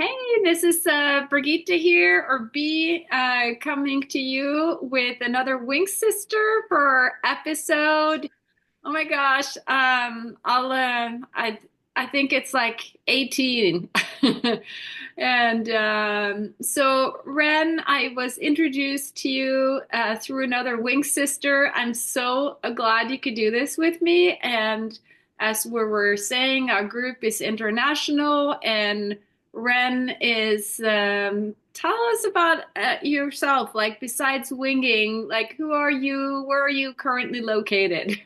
Hey, this is Brigitte here, or B, coming to you with another Wink Sister for episode. Oh my gosh, I think it's like 18. And so, Wren, I was introduced to you through another Wink Sister. I'm so glad you could do this with me. And as we were saying, our group is international, and Wren is, tell us about yourself. Like, besides winging, like, who are you? Where are you currently located?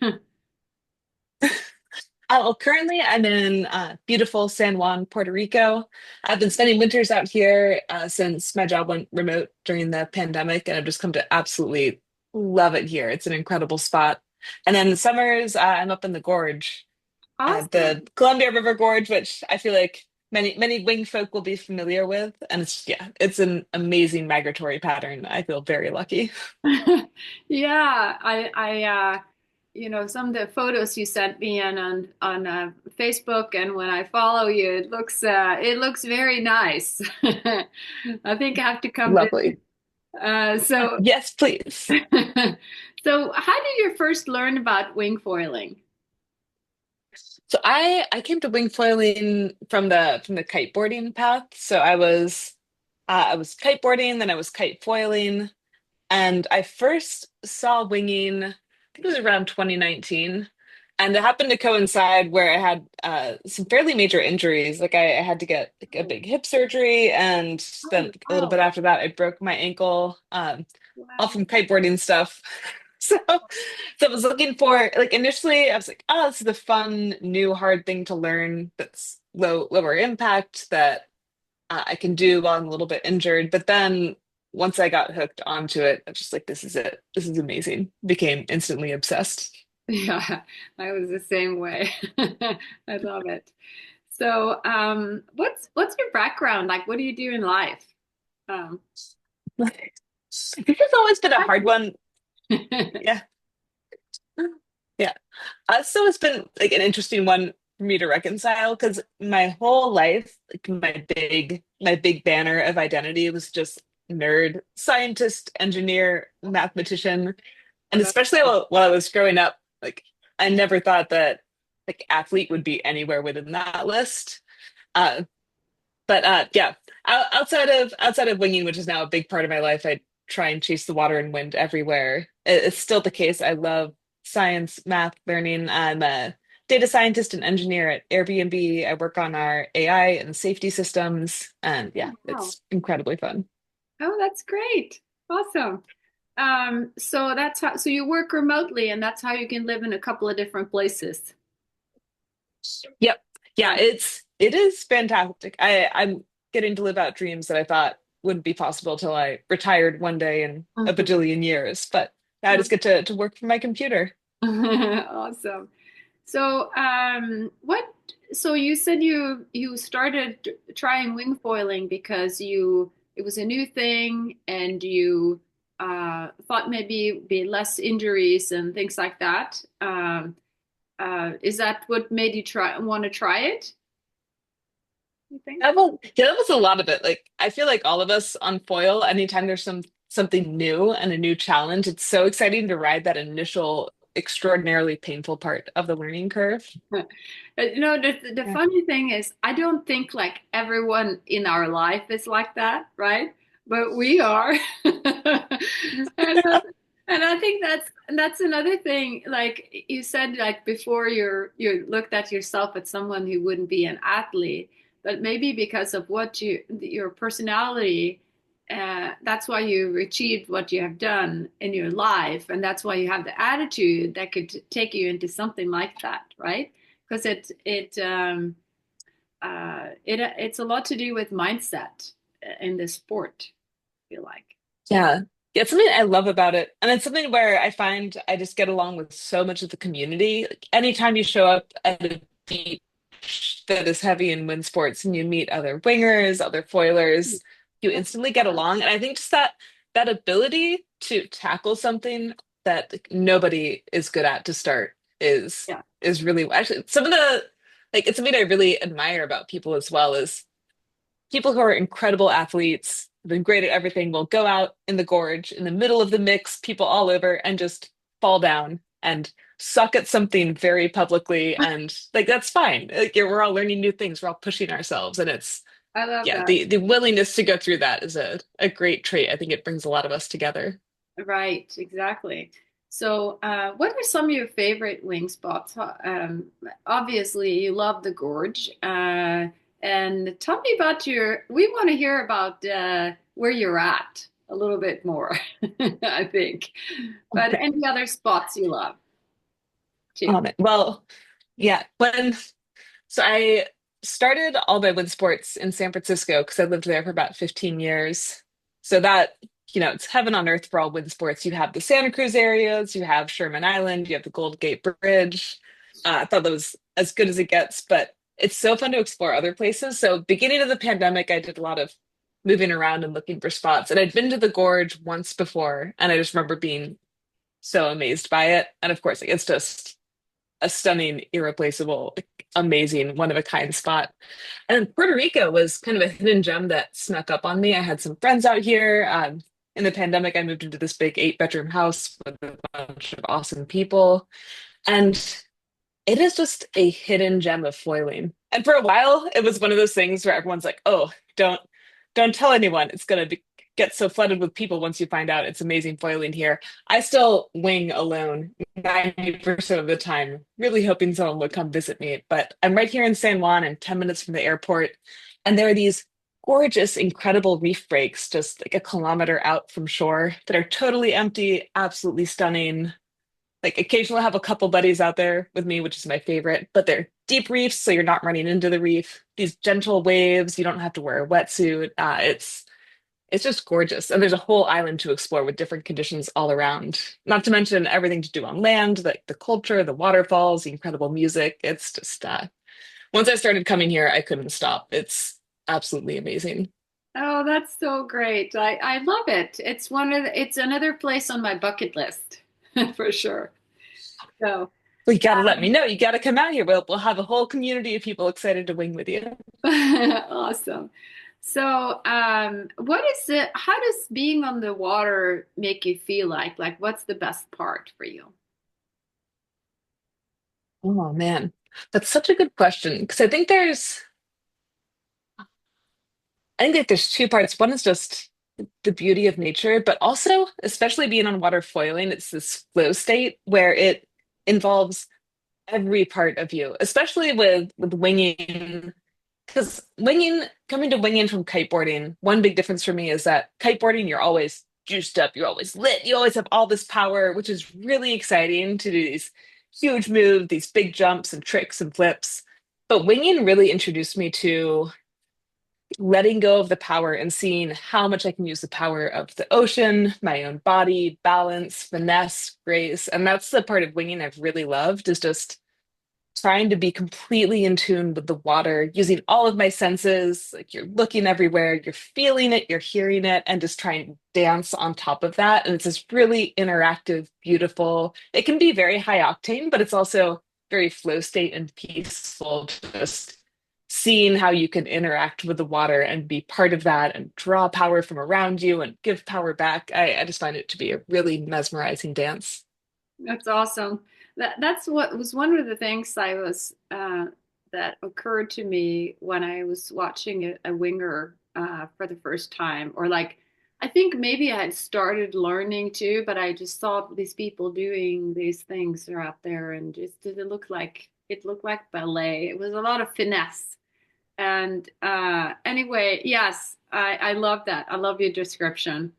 Well, currently I'm in beautiful San Juan, Puerto Rico. I've been spending winters out here since my job went remote during the pandemic, and I've just come to absolutely love it here. It's an incredible spot. And then the summers, I'm up in the Gorge, Awesome. the Columbia River Gorge, which I feel like many wing folk will be familiar with. And it's an amazing migratory pattern. I feel very lucky. Yeah, some of the photos you sent me on Facebook, and when I follow you, it looks very nice. I think I have to come visit. Lovely. So, Yes, please. so how did you first learn about wing foiling? So I came to wing foiling from the kiteboarding path. So I was kiteboarding, then I was kite foiling, and I first saw winging. I think it was around 2019, and it happened to coincide where I had some fairly major injuries. I had to get like a big hip surgery, and Oh, then a little wow. bit after that, I broke my ankle, all Wow. from kiteboarding stuff. So I was looking for like initially I was like, oh, this is a fun new hard thing to learn that's lower impact that I can do while I'm a little bit injured. But then once I got hooked onto it, I was just like, this is it. This is amazing. Became instantly obsessed. Yeah, I was the same way. I love it. So, what's your background? Like, what do you do in life? Um, This has always been a hard one. Yeah. Yeah. So it's been like an interesting one for me to reconcile because my whole life, like my big banner of identity was just nerd, scientist, engineer, mathematician. Oh, And that's especially cool. while I was growing up, like I never thought that like athlete would be anywhere within that list. Uh, but yeah, outside of winging, which is now a big part of my life, I try and chase the water and wind everywhere. It's still the case. I love science, math, learning. I'm a data scientist and engineer at Airbnb. I work on our AI and safety systems, and yeah, Oh, wow. it's incredibly fun. Oh, that's great. Awesome. So so you work remotely, and that's how you can live in a couple of different places. Yep. Yeah, Uh, it is fantastic. I'm getting to live out dreams that I thought wouldn't be possible till I retired one day in a mhm. bajillion years. But now I just get to work from my computer. Awesome. So, so you said you started trying wing foiling because it was a new thing, and you thought maybe be less injuries and things like that. Is that what made you want to try it? You think? Yeah, that was a lot of it. Like I feel like all of us on foil, anytime there's something new and a new challenge, it's so exciting to ride that initial extraordinarily painful part of the learning curve. The Yeah. funny thing is, I don't think like everyone in our life is like that, right? But we are. And, and I think that's another thing. Like you said, like before, you looked at yourself as someone who wouldn't be an athlete, but maybe because of your personality, that's why you achieved what you have done in your life, and that's why you have the attitude that could take you into something like that, right? Because it's a lot to do with mindset in this sport, I feel like. Yeah. Yeah, it's something I love about it. And it's something where I find I just get along with so much of the community. Like, anytime you show up at a beach that is heavy in wind sports and you meet other wingers, other foilers, you That's instantly get fun. along. And I think just that ability to tackle something that like, nobody is good at to start Yeah. is really actually some of the like it's something I really admire about people as well is people who are incredible athletes, been great at everything, will go out in the gorge in the middle of the mix, people all over, and just fall down and suck at something very publicly. And like, that's fine. Like, we're all learning new things, we're all pushing ourselves. And it's, I love yeah, that. the willingness to go through that is a great trait. I think it brings a lot of us together. Right, exactly. So, what are some of your favorite wing spots? Obviously, you love the gorge. And tell me about we want to hear about where you're at a little bit more, I think. But Okay. any other spots you love too? Well, yeah, so I started all my wind sports in San Francisco because I lived there for about 15 years. So that, it's heaven on earth for all wind sports. You have the Santa Cruz areas, you have Sherman Island, you have the Gold Gate Bridge. I thought that was as good as it gets, but it's so fun to explore other places. So beginning of the pandemic, I did a lot of moving around and looking for spots. And I'd been to the Gorge once before, and I just remember being so amazed by it. And of course, like, it's just a stunning, irreplaceable, amazing, one of a kind spot. And Puerto Rico was kind of a hidden gem that snuck up on me. I had some friends out here. In the pandemic, I moved into this big 8 bedroom house with a bunch of awesome people. And it is just a hidden gem of foiling. And for a while, it was one of those things where everyone's like, "Oh, don't tell anyone. It's gonna get so flooded with people once you find out it's amazing foiling here." I still wing alone 90% of the time, really hoping someone would come visit me. But I'm right here in San Juan and 10 minutes from the airport, and there are these gorgeous, incredible reef breaks just like a kilometer out from shore that are totally empty, absolutely stunning. Like, occasionally I have a couple buddies out there with me, which is my favorite, but they're deep reefs, so you're not running into the reef. These gentle waves, you don't have to wear a wetsuit. It's just gorgeous. And there's a whole island to explore with different conditions all around. Not to mention everything to do on land, like the culture, the waterfalls, the incredible music. It's just once I started coming here, I couldn't stop. It's absolutely amazing. Oh, that's so great. I love it. It's another place on my bucket list for sure. So, Well, you got to let me know. You got to come out here. We'll have a whole community of people excited to wing with you. awesome. So, what is it? How does being on the water make you feel like? Like, what's the best part for you? Oh man, that's such a good question because I think that there's two parts. One is just the beauty of nature, but also, especially being on water foiling, it's this flow state where it involves every part of you, especially with winging. Because coming to winging from kiteboarding, one big difference for me is that kiteboarding, you're always juiced up, you're always lit, you always have all this power, which is really exciting to do these huge moves, these big jumps and tricks and flips. But winging really introduced me to letting go of the power and seeing how much I can use the power of the ocean, my own body, balance, finesse, grace. And that's the part of winging I've really loved is just trying to be completely in tune with the water, using all of my senses. Like, you're looking everywhere, you're feeling it, you're hearing it, and just trying to dance on top of that. And it's this really interactive, beautiful, it can be very high octane, but it's also very flow state and peaceful, just seeing how you can interact with the water and be part of that and draw power from around you and give power back. I just find it to be a really mesmerizing dance. That's awesome. That's what was one of the things that occurred to me when I was watching a winger for the first time, or like I think maybe I had started learning too, but I just saw these people doing these things are out there, and just it looked like ballet. It was a lot of finesse. And anyway, yes, I love that. I love your description.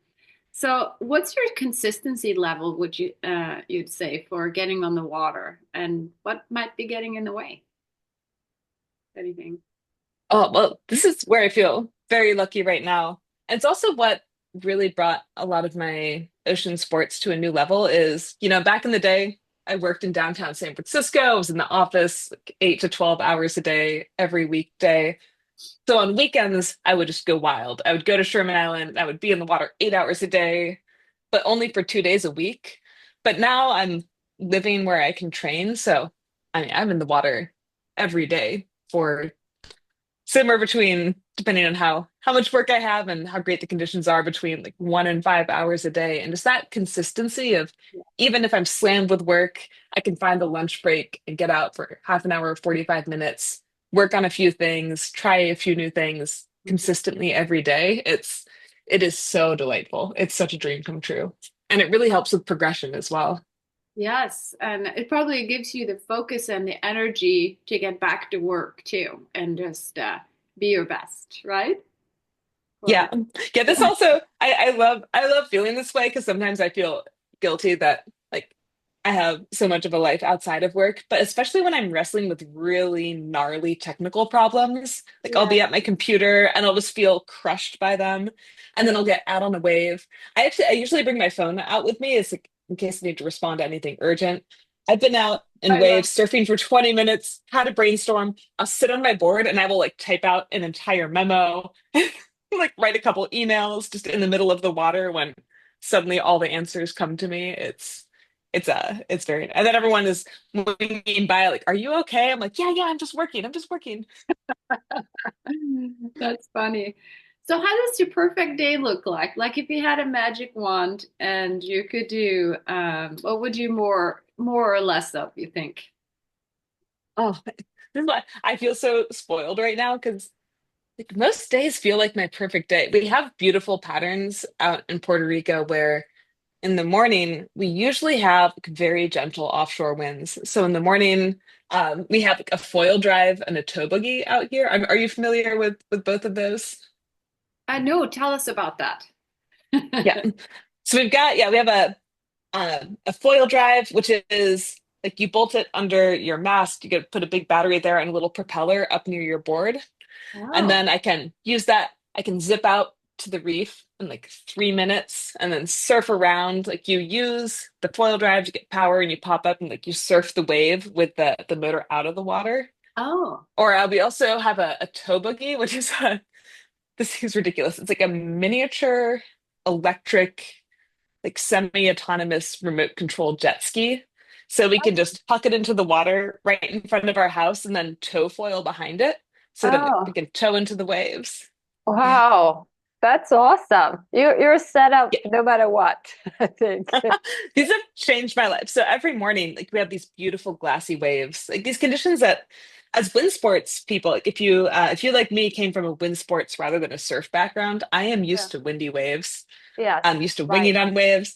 So, what's your consistency level, would you'd say, for getting on the water, and what might be getting in the way? Anything? Oh, well, this is where I feel very lucky right now. And it's also what really brought a lot of my ocean sports to a new level is, back in the day, I worked in downtown San Francisco. I was in the office like 8 to 12 hours a day, every weekday. So on weekends, I would just go wild. I would go to Sherman Island. I would be in the water 8 hours a day, but only for 2 days a week. But now I'm living where I can train. So I mean, I'm in the water every day for simmer between, depending on how much work I have and how great the conditions are, between like 1 and 5 hours a day. And just that consistency of, even if I'm slammed with work, I can find a lunch break and get out for half an hour, 45 minutes, work on a few things, try a few new things consistently every day. It is so delightful. It's such a dream come true. And it really helps with progression as well. Yes, and it probably gives you the focus and the energy to get back to work too, and just be your best, right? Or Yeah. Yeah, this also I love feeling this way because sometimes I feel guilty that like I have so much of a life outside of work, but especially when I'm wrestling with really gnarly technical problems, like I'll yeah, be at my computer and I'll just feel crushed by them, and yeah, then I'll get out on a wave. I usually bring my phone out with me, is like, in case I need to respond to anything urgent. I've been out in I love. waves surfing for 20 minutes, had a brainstorm. I'll sit on my board and I will like type out an entire memo, like write a couple emails just in the middle of the water when suddenly all the answers come to me. It's very, and then everyone is moving by like, are you okay? I'm like, yeah, I'm just working. I'm just working. That's funny. So how does your perfect day look like? Like if you had a magic wand and you could do, what would you more or less of, you think? Oh, this is why I feel so spoiled right now because like most days feel like my perfect day. We have beautiful patterns out in Puerto Rico where in the morning, we usually have like, very gentle offshore winds. So in the morning, we have like a foil drive and a tow buggy out here. Are you familiar with both of those? I know, tell us about that. Yeah. So we have a foil drive, which is like you bolt it under your mast. You get put a big battery there and a little propeller up near your board. And Oh, then I can use that. I can zip out to the reef in like 3 minutes and then surf around. Like you use the foil drive to get power and you pop up and like you surf the wave with the motor out of the water. oh, Or we also have a tow buggy, which is this seems ridiculous. It's like a miniature electric, like semi-autonomous remote control jet ski. So we can just huck it into the water right in front of our house and then tow foil behind it. So then we Oh, can tow into the waves. Yeah. wow. That's awesome. You're set up Yeah. no matter what, I think. These have changed my life. So every morning, like we have these beautiful glassy waves, like these conditions that as wind sports people, like if you like me came from a wind sports rather than a surf background, I am Yeah. used to windy waves. Yes, I'm used to right. winging on waves.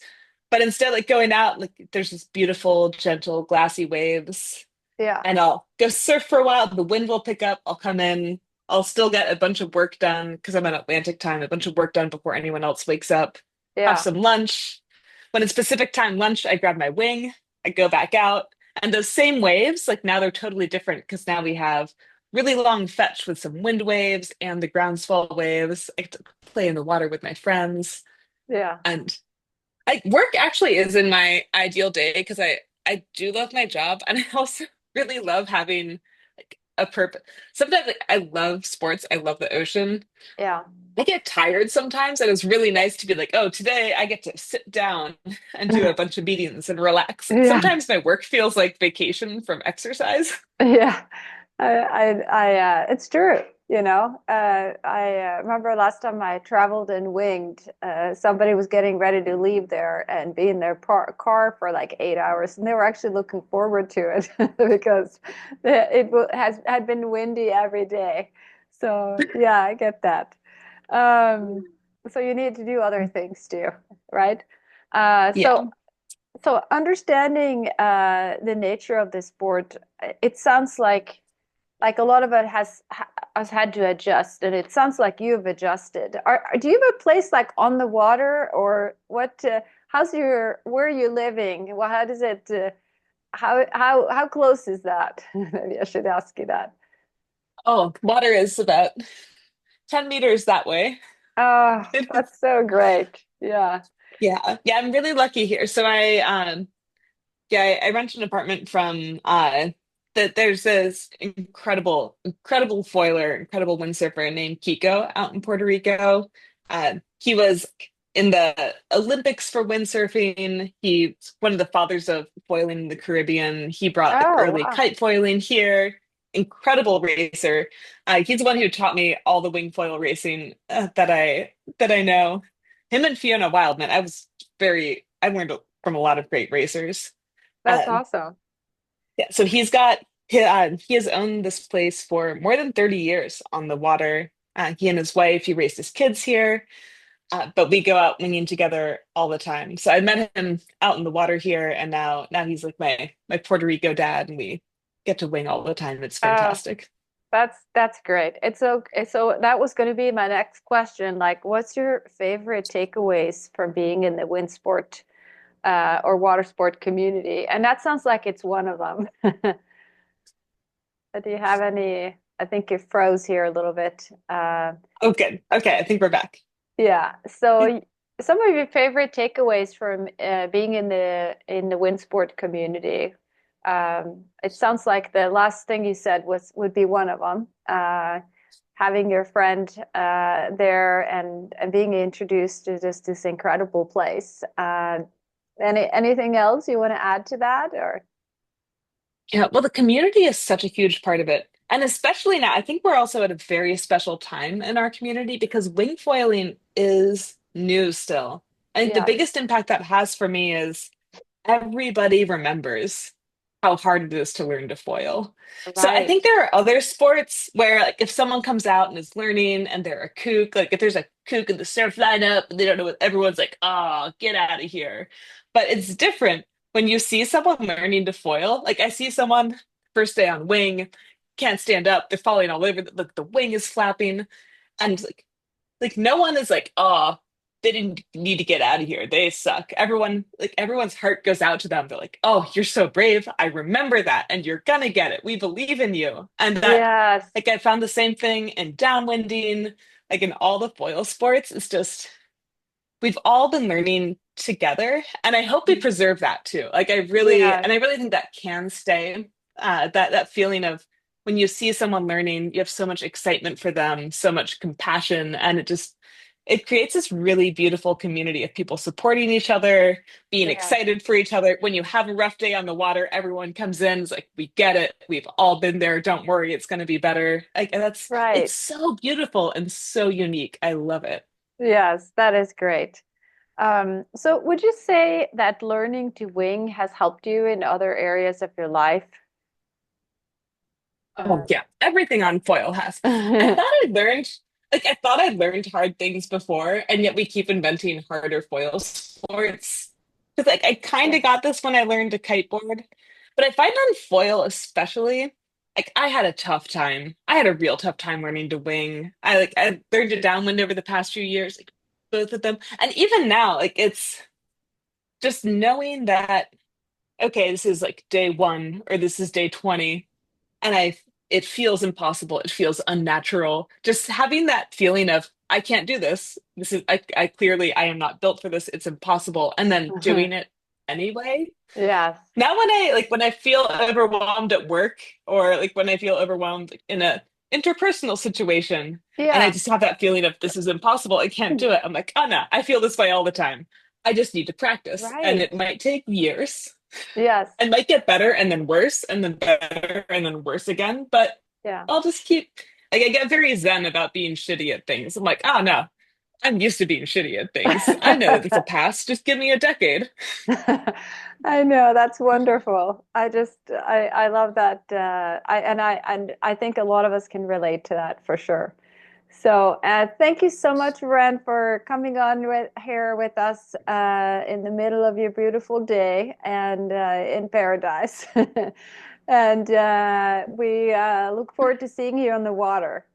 But instead, like going out, like there's this beautiful, gentle, glassy waves, Yeah. and I'll go surf for a while. The wind will pick up. I'll come in. I'll still get a bunch of work done because I'm on Atlantic time, a bunch of work done before anyone else wakes up. Have Yeah. some lunch. When it's Pacific time lunch, I grab my wing, I go back out. And those same waves, like now they're totally different because now we have really long fetch with some wind waves and the groundswell waves. I get to play in the water with my friends. Yeah. And work actually is in my ideal day because I do love my job and I also really love having like a purpose. Sometimes like I love sports, I love the ocean. Yeah. I get tired sometimes, and it's really nice to be like, oh, today I get to sit down and do a bunch of meetings and relax. Yeah. Sometimes my work feels like vacation from exercise. Yeah. It's true, you know. I remember last time I traveled and winged, somebody was getting ready to leave there and be in their car for like 8 hours, and they were actually looking forward to it because has had been windy every day. So yeah, I get that. Um, so you need to do other things too, right? Uh, Yeah. so so understanding the nature of the sport, it sounds like a lot of it has had to adjust, and it sounds like you've adjusted. Do you have a place like on the water, or what? How's your where are you living? Well, how does it? How close is that? Maybe I should ask you that. Oh, water is about 10 meters that way. Oh, that's so great. Yeah. Yeah. Yeah, I'm really lucky here. So I rent an apartment from that there's this incredible foiler, incredible windsurfer named Kiko out in Puerto Rico. He was in the Olympics for windsurfing. He's one of the fathers of foiling in the Caribbean. He brought like Oh, early wow. kite foiling here. incredible racer. He's the one who taught me all the wing foil racing that I know. Him and Fiona Wildman. I learned from a lot of great racers. That's Um, awesome. yeah, so he has owned this place for more than 30 years on the water. He and his wife, he raised his kids here. But we go out winging together all the time. So I met him out in the water here, and now he's like my Puerto Rico dad, and we get to wing all the time. It's Uh, fantastic. that's great. It's okay. So that was going to be my next question. Like, what's your favorite takeaways from being in the wind sport or water sport community? And that sounds like it's one of them. Do you have any? I think you froze here a little bit. Oh, good. Okay, I think we're back. Yeah. So some of your favorite takeaways from being in the wind sport community. It sounds like the last thing you said was would be one of them. Having your friend there and being introduced to just this incredible place. Anything else you want to add to that or? Yeah, well, the community is such a huge part of it. And especially now, I think we're also at a very special time in our community because wing foiling is new still. I think the Yes, biggest impact that has for me is everybody remembers how hard it is to learn to foil. So I right. think there are other sports where like if someone comes out and is learning and they're a kook, like if there's a kook in the surf lineup and they don't know what everyone's like, oh, get out of here. But it's different when you see someone learning to foil. Like I see someone first day on wing, can't stand up, they're falling all over, the wing is flapping, and like no one is like, oh, they didn't need to get out of here. They suck. Everyone's heart goes out to them. They're like, oh, you're so brave. I remember that, and you're gonna get it. We believe in you. And that, Yes. like, I found the same thing in downwinding, like in all the foil sports. It's just we've all been learning together, and I hope we preserve that too. Yes. I really think that can stay. That feeling of when you see someone learning, you have so much excitement for them, so much compassion, and it creates this really beautiful community of people supporting each other, being Yes. excited for each other. When you have a rough day on the water, everyone comes in, it's like, we get it. We've all been there. Don't worry, it's going to be better. Like it's Right. so beautiful and so unique. I love it. Yes, that is great. So would you say that learning to wing has helped you in other areas of your life? Oh yeah, everything on foil has. I thought I'd learned hard things before, and yet we keep inventing harder foil sports. Because like I kind Yeah. of got this when I learned to kiteboard, but I find on foil especially, like I had a tough time. I had a real tough time learning to wing. I learned to downwind over the past few years, like both of them, and even now, like it's just knowing that okay, this is like day one or this is day 20 and I it feels impossible. It feels unnatural. Just having that feeling of I can't do this. I clearly I am not built for this. It's impossible. And then doing it anyway. Yes. Now when I feel overwhelmed at work or like when I feel overwhelmed in a interpersonal situation and I Yeah. just have that feeling of this is impossible. I can't do it. I'm like, oh no, I feel this way all the time. I just need to practice and Right. it might take years Yes. and might get better and then worse and then better and then worse again. But Yeah. I'll just keep like I get very zen about being shitty at things. I'm like, oh no, I'm used to being shitty at things. I know that this will pass. Just give me a decade. I know that's wonderful. I love that. And I think a lot of us can relate to that for sure. So thank you so much, Wren, for coming on here with us in the middle of your beautiful day and in paradise. And we look forward to seeing you on the water.